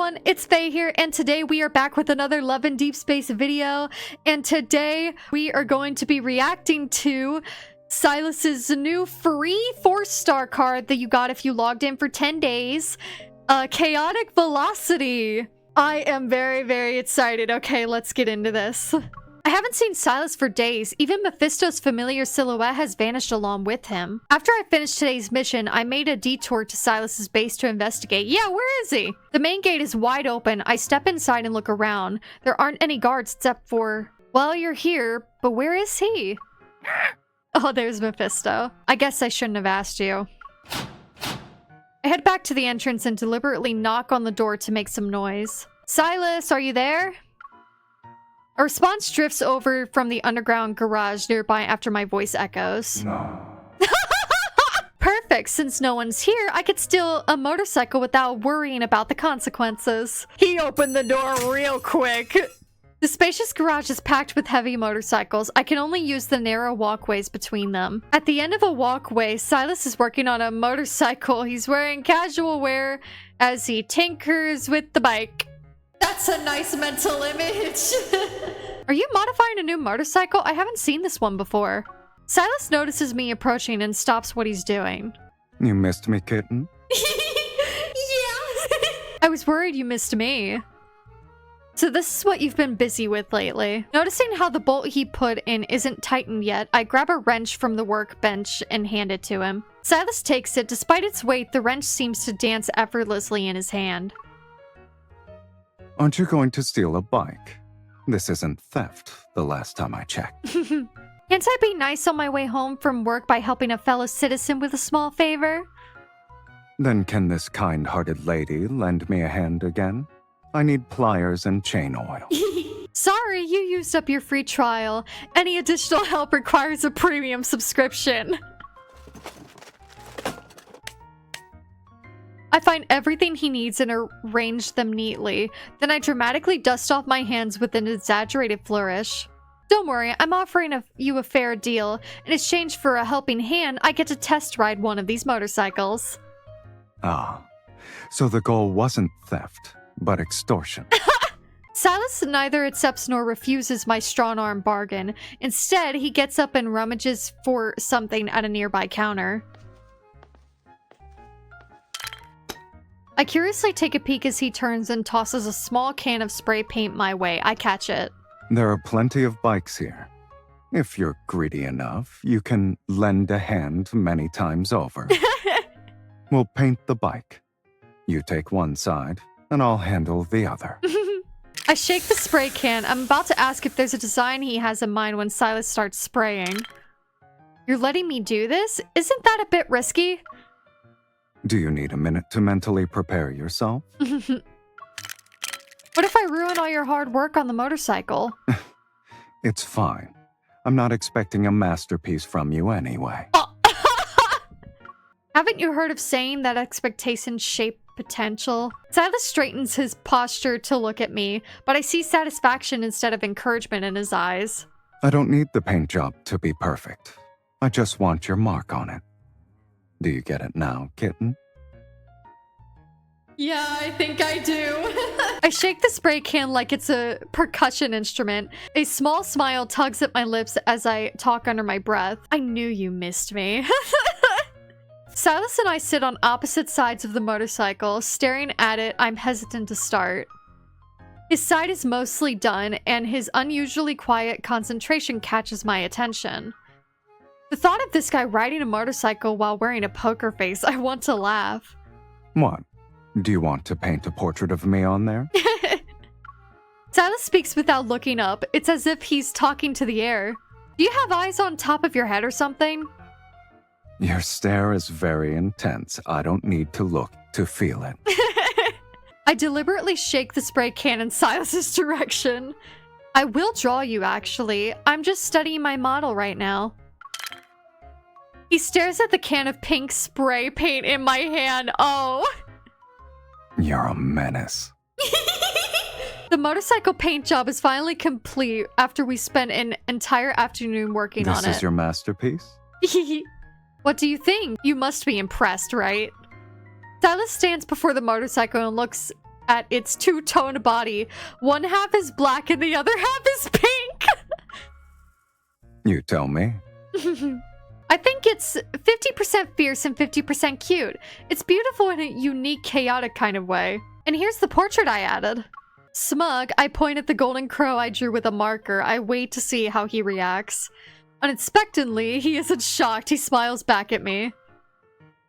everyone, it's Faye here, and today we are back with another Love and Deepspace video, and today we are going to be reacting to Sylus's new free 4-star card that you got if you logged in for 10 days, Chaotic Velocity. I am very excited. Okay, let's get into this. I haven't seen Sylus for days. Even Mephisto's familiar silhouette has vanished along with him. After I finished today's mission, I made a detour to Sylus's base to investigate. Yeah, where is he? The main gate is wide open. I step inside and look around. There aren't any guards except for... Well, you're here, but where is he? Oh, there's Mephisto. I guess I shouldn't have asked you. I head back to the entrance and deliberately knock on the door to make some noise. Sylus, are you there? A response drifts over from the underground garage nearby after my voice echoes. No. Perfect, since no one's here, I could steal a motorcycle without worrying about the consequences. He opened the door real quick. The spacious garage is packed with heavy motorcycles. I can only use the narrow walkways between them. At the end of a walkway, Sylus is working on a motorcycle. He's wearing casual wear as he tinkers with the bike. That's a nice mental image. Are you modifying a new motorcycle? I haven't seen this one before. Sylus notices me approaching and stops what he's doing. You missed me, kitten? Yeah. I was worried you missed me. So this is what you've been busy with lately. Noticing how the bolt he put in isn't tightened yet, I grab a wrench from the workbench and hand it to him. Sylus takes it. Despite its weight, the wrench seems to dance effortlessly in his hand. Aren't you going to steal a bike? This isn't theft, the last time I checked. Can't I be nice on my way home from work by helping a fellow citizen with a small favor? Then can this kind-hearted lady lend me a hand again? I need pliers and chain oil. Sorry, you used up your free trial. Any additional help requires a premium subscription. I find everything he needs and arrange them neatly. Then I dramatically dust off my hands with an exaggerated flourish. Don't worry, I'm offering you a fair deal. In exchange for a helping hand, I get to test ride one of these motorcycles. Ah, so the goal wasn't theft, but extortion. Sylus neither accepts nor refuses my strong-arm bargain. Instead, he gets up and rummages for something at a nearby counter. I curiously take a peek as he turns and tosses a small can of spray paint my way. I catch it. There are plenty of bikes here. If you're greedy enough, you can lend a hand many times over. We'll paint the bike. You take one side, and I'll handle the other. I shake the spray can. I'm about to ask if there's a design he has in mind when Sylus starts spraying. You're letting me do this? Isn't that a bit risky? Do you need a minute to mentally prepare yourself? What if I ruin all your hard work on the motorcycle? It's fine. I'm not expecting a masterpiece from you anyway. Haven't you heard of saying that expectations shape potential? Sylus straightens his posture to look at me, but I see satisfaction instead of encouragement in his eyes. I don't need the paint job to be perfect. I just want your mark on it. Do you get it now, kitten? Yeah, I think I do. I shake the spray can like it's a percussion instrument. A small smile tugs at my lips as I talk under my breath. I knew you missed me. Sylus and I sit on opposite sides of the motorcycle. Staring at it, I'm hesitant to start. His side is mostly done, and his unusually quiet concentration catches my attention. The thought of this guy riding a motorcycle while wearing a poker face, I want to laugh. What? Do you want to paint a portrait of me on there? Sylus speaks without looking up. It's as if he's talking to the air. Do you have eyes on top of your head or something? Your stare is very intense. I don't need to look to feel it. I deliberately shake the spray can in Sylus's direction. I will draw you, actually. I'm just studying my model right now. He stares at the can of pink spray paint in my hand. Oh. You're a menace. The motorcycle paint job is finally complete after we spent an entire afternoon working on it. This is your masterpiece? What do you think? You must be impressed, right? Sylus stands before the motorcycle and looks at its two-toned body. One half is black and the other half is pink. You tell me. I think it's 50% fierce and 50% cute. It's beautiful in a unique, chaotic kind of way. And here's the portrait I added. Smug, I point at the golden crow I drew with a marker. I wait to see how he reacts. Unexpectedly, he isn't shocked. He smiles back at me.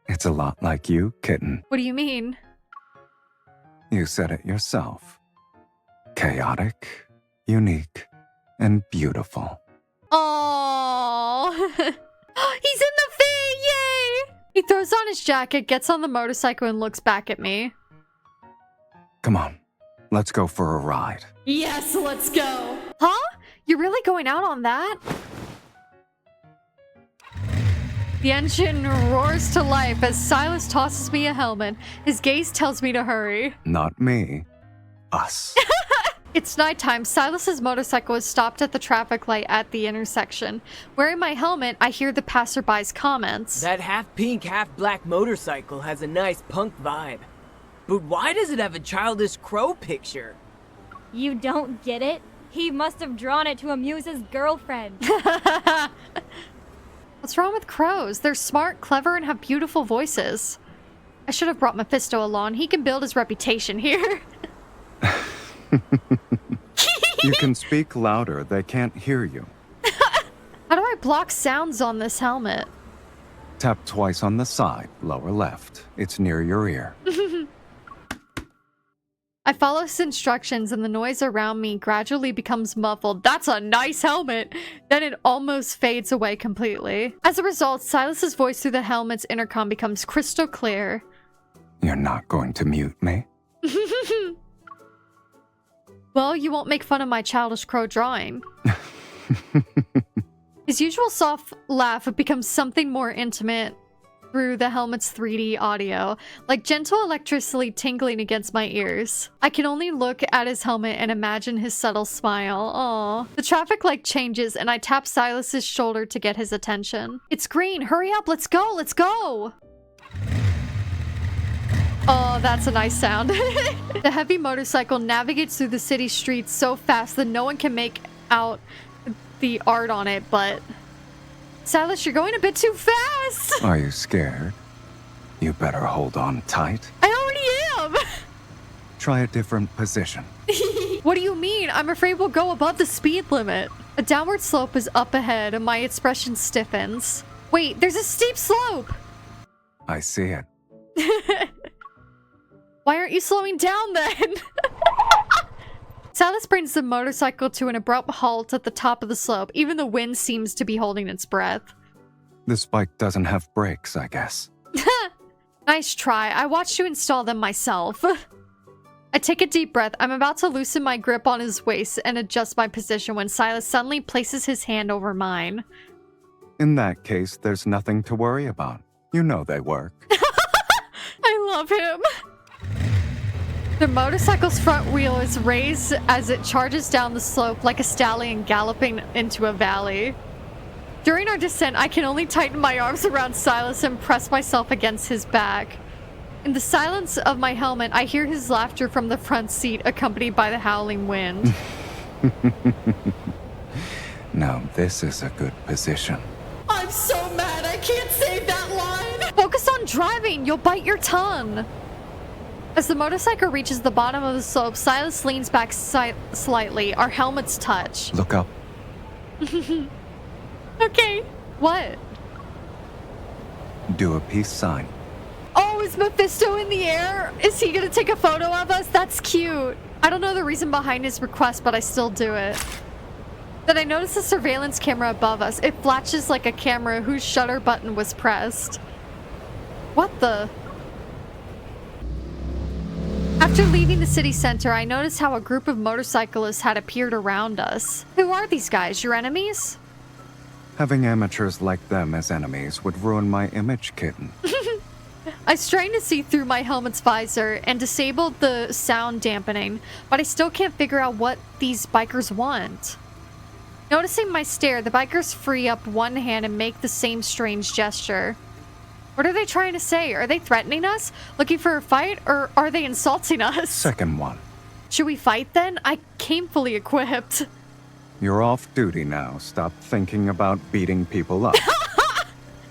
It's a lot like you, kitten. What do you mean? You said it yourself. Chaotic, unique, and beautiful. Aww. He's in the thing! Yay! He throws on his jacket, gets on the motorcycle, and looks back at me. Come on, let's go for a ride. Yes, let's go. Huh? You're really going out on that? The engine roars to life as Sylus tosses me a helmet. His gaze tells me to hurry. Not me. Us. It's nighttime. Silas's motorcycle is stopped at the traffic light at the intersection. Wearing my helmet, I hear the passerby's comments. That half-pink, half-black motorcycle has a nice punk vibe. But why does it have a childish crow picture? You don't get it? He must have drawn it to amuse his girlfriend. What's wrong with crows? They're smart, clever, and have beautiful voices. I should have brought Mephisto along. He can build his reputation here. You can speak louder. They can't hear you. How do I block sounds on this helmet? Tap twice on the side, lower left. It's near your ear. I follow his instructions and the noise around me gradually becomes muffled. That's a nice helmet! Then it almost fades away completely. As a result, Silas's voice through the helmet's intercom becomes crystal clear. You're not going to mute me? Well, you won't make fun of my childish crow drawing. His usual soft laugh becomes something more intimate through the helmet's 3D audio, like gentle electricity tingling against my ears. I can only look at his helmet and imagine his subtle smile. Aww. The traffic light changes and I tap Silas's shoulder to get his attention. It's green. Hurry up. Let's go. Let's go. Oh, that's a nice sound. The heavy motorcycle navigates through the city streets so fast that no one can make out the art on it, but... Sylus, you're going a bit too fast! Are you scared? You better hold on tight. I already am! Try a different position. What do you mean? I'm afraid we'll go above the speed limit. A downward slope is up ahead and my expression stiffens. Wait, there's a steep slope! I see it. Why aren't you slowing down then? Sylus brings the motorcycle to an abrupt halt at the top of the slope. Even the wind seems to be holding its breath. This bike doesn't have brakes, I guess. Nice try. I watched you install them myself. I take a deep breath. I'm about to loosen my grip on his waist and adjust my position when Sylus suddenly places his hand over mine. In that case, there's nothing to worry about. You know they work. I love him. The motorcycle's front wheel is raised as it charges down the slope like a stallion galloping into a valley. During our descent, I can only tighten my arms around Sylus and press myself against his back. In the silence of my helmet, I hear his laughter from the front seat, accompanied by the howling wind. Now this is a good position. I'm so mad I can't say that line! Focus on driving, you'll bite your tongue! As the motorcycle reaches the bottom of the slope, Sylus leans back slightly. Our helmets touch. Look up. Okay. What? Do a peace sign. Oh, is Mephisto in the air? Is he gonna take a photo of us? That's cute. I don't know the reason behind his request, but I still do it. Then I notice a surveillance camera above us. It flashes like a camera whose shutter button was pressed. What the... After leaving the city center, I noticed how a group of motorcyclists had appeared around us. Who are these guys? Your enemies? Having amateurs like them as enemies would ruin my image, kitten. I strained to see through my helmet's visor and disabled the sound dampening, but I still can't figure out what these bikers want. Noticing my stare, the bikers free up one hand and make the same strange gesture. What are they trying to say? Are they threatening us? Looking for a fight? Or are they insulting us? Second one. Should we fight then? I came fully equipped. You're off duty now. Stop thinking about beating people up.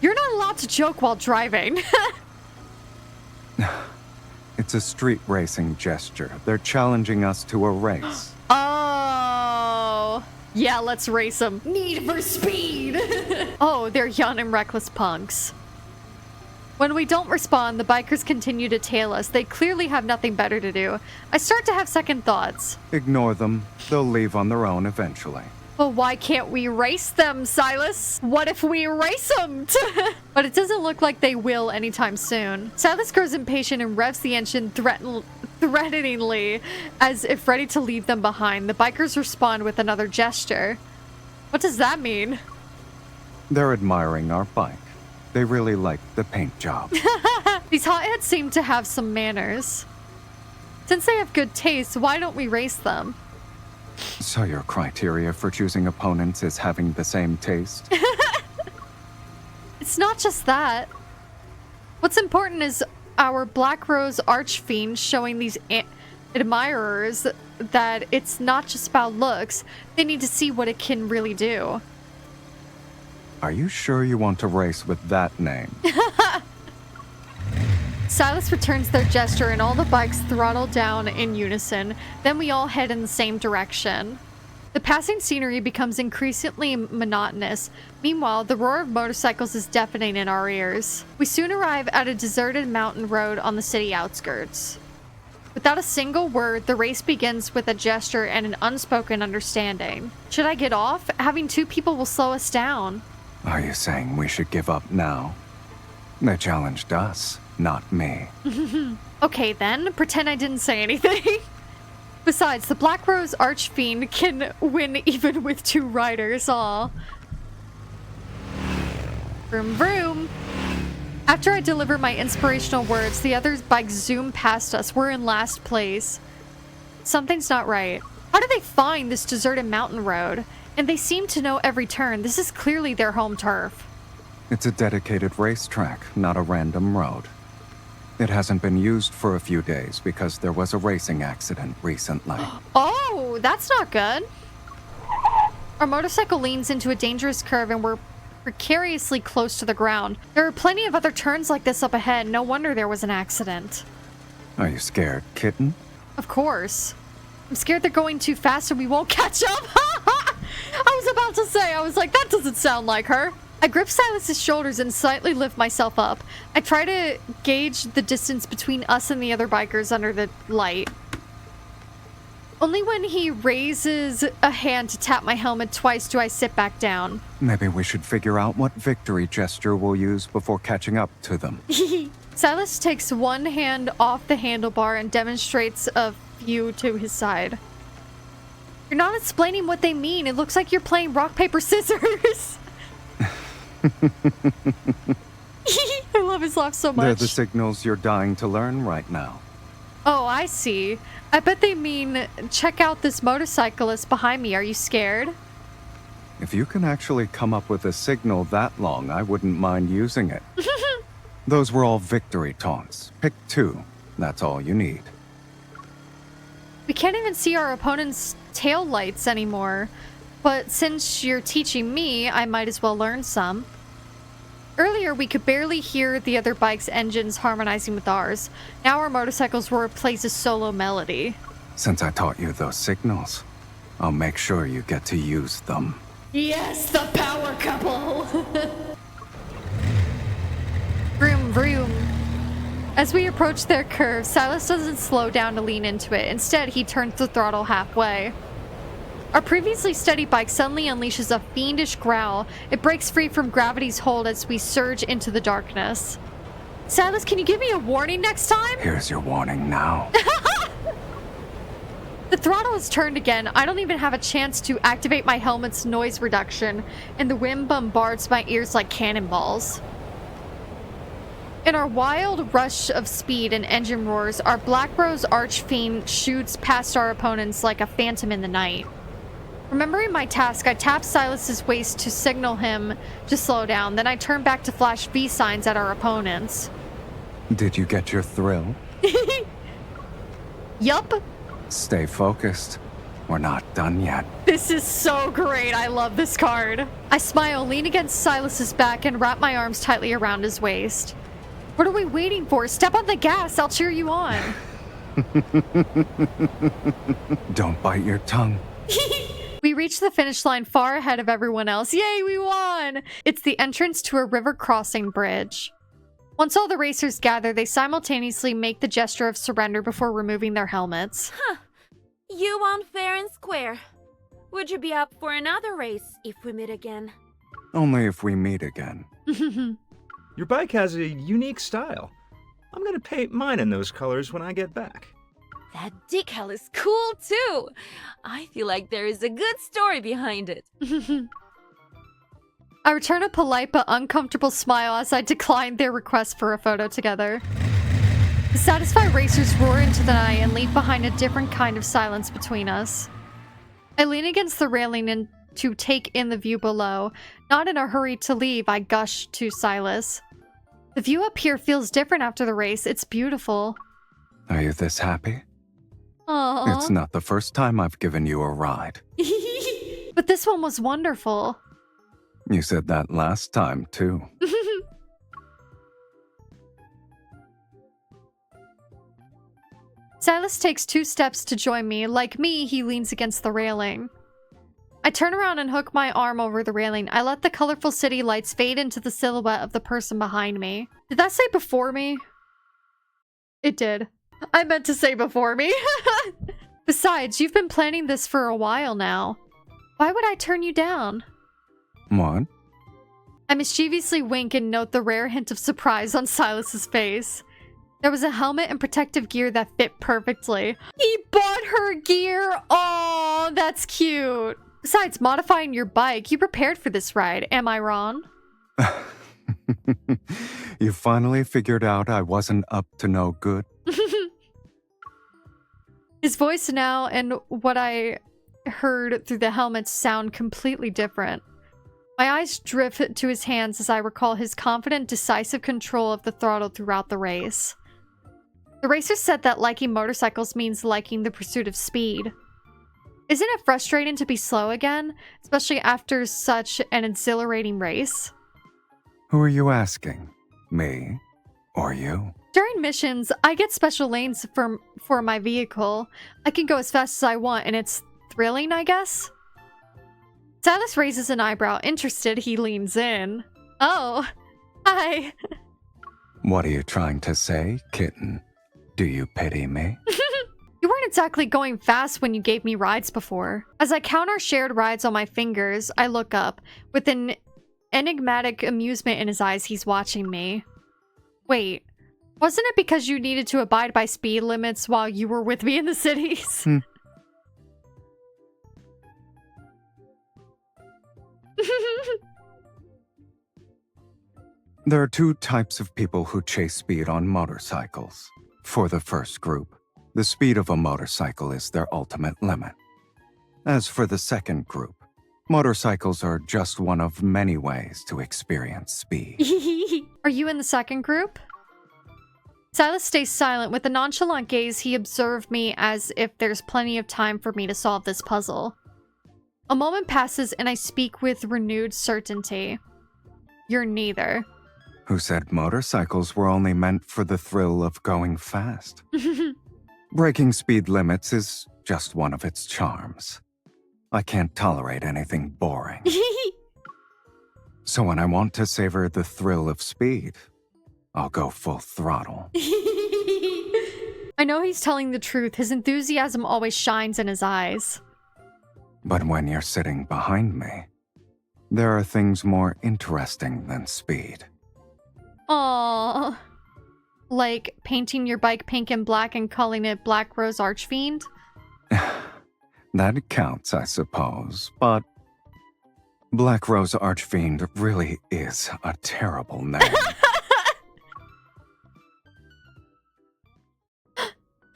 You're not allowed to joke while driving. It's a street racing gesture. They're challenging us to a race. Oh. Yeah, let's race them. Need for speed. Oh, they're young and reckless punks. When we don't respond, the bikers continue to tail us. They clearly have nothing better to do. I start to have second thoughts. Ignore them. They'll leave on their own eventually. Well, why can't we race them, Sylus? What if we race them? But it doesn't look like they will anytime soon. Sylus grows impatient and revs the engine threateningly, as if ready to leave them behind. The bikers respond with another gesture. What does that mean? They're admiring our bike. They really like the paint job. These hotheads seem to have some manners. Since they have good taste, why don't we race them? So your criteria for choosing opponents is having the same taste? It's not just that. What's important is our Black Rose Archfiend showing these admirers that it's not just about looks. They need to see what it can really do. Are you sure you want to race with that name? Sylus returns their gesture and all the bikes throttle down in unison. Then we all head in the same direction. The passing scenery becomes increasingly monotonous. Meanwhile, the roar of motorcycles is deafening in our ears. We soon arrive at a deserted mountain road on the city outskirts. Without a single word, the race begins with a gesture and an unspoken understanding. Should I get off? Having two people will slow us down. Are you saying we should give up now? They challenged us, not me. Okay then, pretend I didn't say anything. Besides, the Black Rose Archfiend can win even with two riders. Aw. Vroom vroom. After I deliver my inspirational words, the other bikes zoom past us. We're in last place. Something's not right. How did they find this deserted mountain road? And they seem to know every turn. This is clearly their home turf. It's a dedicated racetrack, not a random road. It hasn't been used for a few days because there was a racing accident recently. Oh, that's not good. Our motorcycle leans into a dangerous curve and we're precariously close to the ground. There are plenty of other turns like this up ahead. No wonder there was an accident. Are you scared, kitten? Of course. I'm scared they're going too fast and we won't catch up. I was about to say, I was like, that doesn't sound like her. I grip Sylus's shoulders and slightly lift myself up. I try to gauge the distance between us and the other bikers under the light. Only when he raises a hand to tap my helmet twice do I sit back down. Maybe we should figure out what victory gesture we'll use before catching up to them. Sylus takes one hand off the handlebar and demonstrates a few to his side. You're not explaining what they mean. It looks like you're playing rock, paper, scissors. I love his laugh so much. They're the signals you're dying to learn right now. Oh, I see. I bet they mean, check out this motorcyclist behind me. Are you scared? If you can actually come up with a signal that long, I wouldn't mind using it. Those were all victory taunts. Pick two. That's all you need. We can't even see our opponent's tail lights anymore. But since you're teaching me, I might as well learn some. Earlier, we could barely hear the other bike's engines harmonizing with ours. Now our motorcycles will replace a solo melody. Since I taught you those signals, I'll make sure you get to use them. Yes, the power couple! Vroom vroom. As we approach their curve, Sylus doesn't slow down to lean into it. Instead, he turns the throttle halfway. Our previously steady bike suddenly unleashes a fiendish growl. It breaks free from gravity's hold as we surge into the darkness. Sylus, can you give me a warning next time? Here's your warning now. The throttle is turned again. I don't even have a chance to activate my helmet's noise reduction, and the wind bombards my ears like cannonballs. In our wild rush of speed and engine roars, our Black Rose Archfiend shoots past our opponents like a phantom in the night. Remembering my task, I tapped Sylus's waist to signal him to slow down. Then I turned back to flash V signs at our opponents. Did you get your thrill? Yup. Stay focused. We're not done yet. This is so great. I love this card. I smile, lean against Sylus's back, and wrap my arms tightly around his waist. What are we waiting for? Step on the gas. I'll cheer you on. Don't bite your tongue. We reached the finish line far ahead of everyone else. Yay, we won! It's the entrance to a river crossing bridge. Once all the racers gather, they simultaneously make the gesture of surrender before removing their helmets. Huh. You won fair and square. Would you be up for another race if we meet again? Only if we meet again. Your bike has a unique style. I'm gonna paint mine in those colors when I get back. That decal is cool too. I feel like there is a good story behind it. I return a polite but uncomfortable smile as I decline their request for a photo together. The satisfied racers roar into the night and leave behind a different kind of silence between us. I lean against the railing and to take in the view below. Not in a hurry to leave, I gush to Sylus. The view up here feels different after the race. It's beautiful. Are you this happy? Aww. It's not the first time I've given you a ride. But this one was wonderful. You said that last time, too. Sylus takes 2 steps to join me. Like me, he leans against the railing. I turn around and hook my arm over the railing. I let the colorful city lights fade into the silhouette of the person behind me. Did that say before me? It did. I meant to say before me. Besides, you've been planning this for a while now. Why would I turn you down? What? I mischievously wink and note the rare hint of surprise on Sylus's face. There was a helmet and protective gear that fit perfectly. He bought her gear! Aw, that's cute. Besides modifying your bike, you prepared for this ride, am I wrong? You finally figured out I wasn't up to no good? His voice now and what I heard through the helmets sound completely different. My eyes drift to his hands as I recall his confident, decisive control of the throttle throughout the race. The racers said that liking motorcycles means liking the pursuit of speed. Isn't it frustrating to be slow again, especially after such an exhilarating race? Who are you asking? Me? Or you? During missions, I get special lanes for my vehicle. I can go as fast as I want, and it's thrilling, I guess? Sylus raises an eyebrow. Interested, he leans in. Oh, hi. What are you trying to say, kitten? Do you pity me? You weren't exactly going fast when you gave me rides before. As I count our shared rides on my fingers, I look up. With an enigmatic amusement in his eyes, he's watching me. Wait, wasn't it because you needed to abide by speed limits while you were with me in the cities? There are 2 types of people who chase speed on motorcycles. For the first group, the speed of a motorcycle is their ultimate limit. As for the second group, motorcycles are just one of many ways to experience speed. Are you in the second group? Sylus stays silent. With a nonchalant gaze, he observed me as if there's plenty of time for me to solve this puzzle. A moment passes and I speak with renewed certainty. You're neither. Who said motorcycles were only meant for the thrill of going fast? Breaking speed limits is just one of its charms. I can't tolerate anything boring. So when I want to savor the thrill of speed, I'll go full throttle. I know he's telling the truth. His enthusiasm always shines in his eyes. But when you're sitting behind me, there are things more interesting than speed. Aww. Like painting your bike pink and black and calling it Black Rose Archfiend? That counts, I suppose, but Black Rose Archfiend really is a terrible name.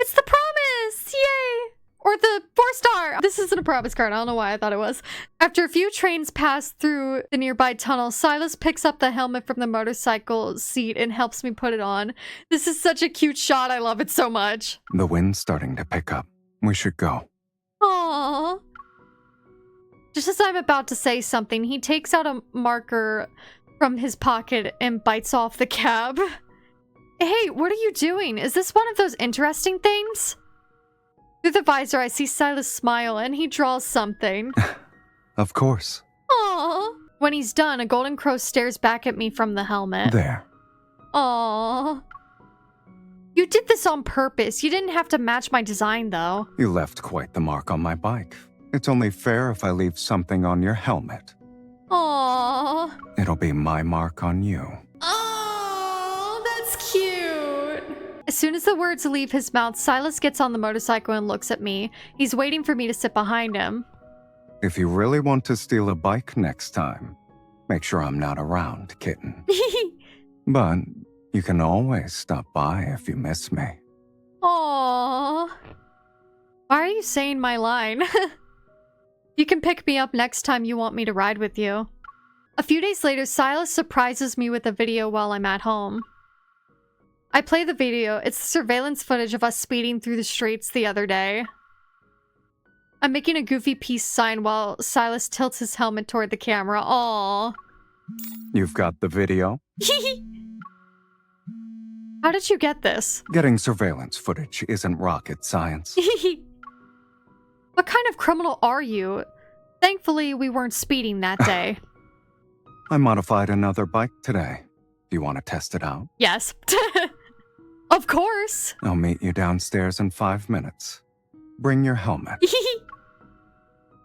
It's the promise! Yay! Or the 4-star! This isn't a promise card, I don't know why I thought it was. After a few trains pass through the nearby tunnel, Sylus picks up the helmet from the motorcycle seat and helps me put it on. This is such a cute shot, I love it so much. The wind's starting to pick up. We should go. Aww. Just as I'm about to say something, he takes out a marker from his pocket and bites off the cab. Hey, what are you doing? Is this one of those interesting things? Through the visor, I see Sylus smile and he draws something. Of course. Aww. When he's done, a golden crow stares back at me from the helmet. There. Aww. You did this on purpose. You didn't have to match my design, though. You left quite the mark on my bike. It's only fair if I leave something on your helmet. Aww. It'll be my mark on you. Oh, that's cute. As soon as the words leave his mouth, Sylus gets on the motorcycle and looks at me. He's waiting for me to sit behind him. If you really want to steal a bike next time, make sure I'm not around, kitten. But you can always stop by if you miss me. Aww. Why are you saying my line? You can pick me up next time you want me to ride with you. A few days later, Sylus surprises me with a video while I'm at home. I play the video. It's the surveillance footage of us speeding through the streets the other day. I'm making a goofy peace sign while Sylus tilts his helmet toward the camera. Aww. You've got the video? How did you get this? Getting surveillance footage isn't rocket science. What kind of criminal are you? Thankfully, we weren't speeding that day. I modified another bike today. Do you want to test it out? Yes. Of course. I'll meet you downstairs in 5 minutes. Bring your helmet.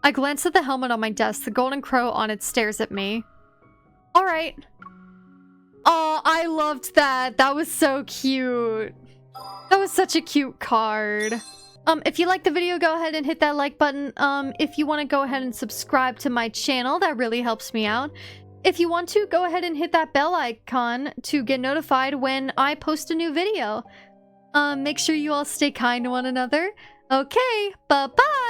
I glance at the helmet on my desk. The golden crow on it stares at me. All right. Oh, I loved that. That was so cute. That was such a cute card. If you liked the video, go ahead and hit that like button. If you want to go ahead and subscribe to my channel, that really helps me out. If you want to, go ahead and hit that bell icon to get notified when I post a new video. Make sure you all stay kind to one another. Okay, bye-bye!